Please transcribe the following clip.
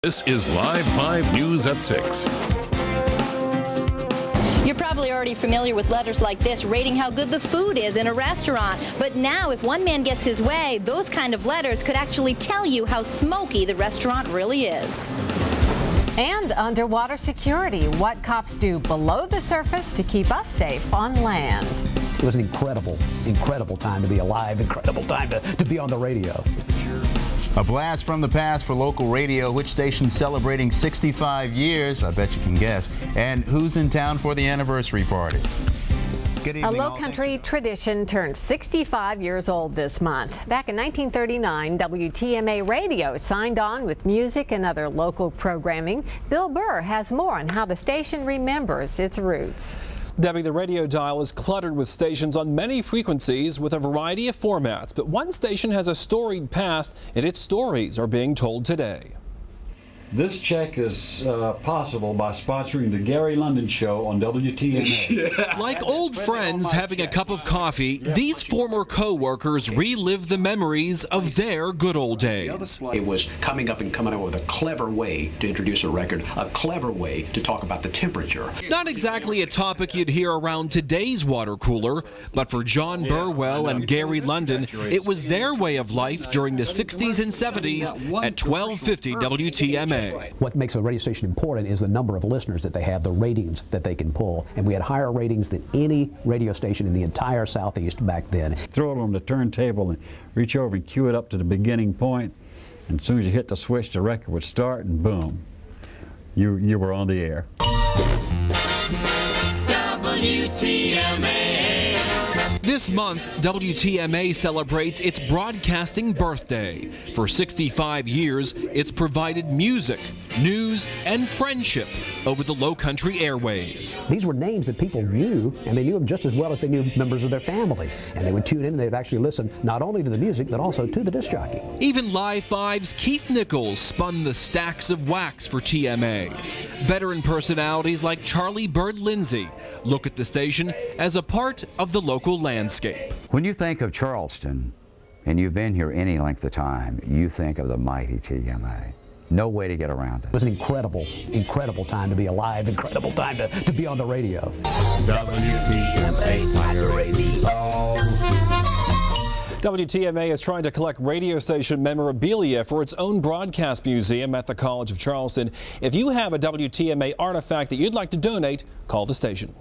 This is Live 5 News at 6. You're probably already familiar with letters like this rating how good the food is in a restaurant. But now, if one man gets his way, those kind of letters could actually tell you how smoky the restaurant really is. And underwater security, what cops do below the surface to keep us safe on land. It was an incredible time to be alive, incredible time to be on the radio. A blast from the past for local radio. Which station's celebrating 65 years? I bet you can guess. And who's in town for the anniversary party? Good evening, a low-country tradition turned 65 years old this month. Back in 1939, WTMA radio signed on with music and other local programming. Bill Burr has more on how the station remembers its roots. Debbie, the radio dial is cluttered with stations on many frequencies with a variety of formats, but one station has a storied past, and its stories are being told today. This check is possible by sponsoring the Gary London Show on WTMA. Like old friends having a cup of coffee, these former co-workers relive the memories of their good old days. It was coming up with a clever way to introduce a record, a clever way to talk about the temperature. Not exactly a topic you'd hear around today's water cooler, but for John Burwell and Gary London, it was their way of life during the 60s and 70s at 1250 WTMA. What makes a radio station important is the number of listeners that they have, the ratings that they can pull. And we had higher ratings than any radio station in the entire Southeast back then. Throw it on the turntable and reach over and cue it up to the beginning point. And as soon as you hit the switch, the record would start, and boom, you were on the air. WTMA. This month, WTMA celebrates its broadcasting birthday. For 65 years, it's provided music, news, and friendship over the low-country airwaves. These were names that people knew, and they knew them just as well as they knew members of their family. And they would tune in and they'd actually listen not only to the music, but also to the disc jockey. Even Live 5's Keith Nichols spun the stacks of wax for TMA. Veteran personalities like Charlie Bird Lindsay look at the station as a part of the local landscape. When you think of Charleston, and you've been here any length of time, you think of the mighty TMA. No way to get around it. It was an incredible time to be alive, incredible time to be on the radio. WTMA Radio. WTMA is trying to collect radio station memorabilia for its own broadcast museum at the College of Charleston. If you have a WTMA artifact that you'd like to donate, call the station.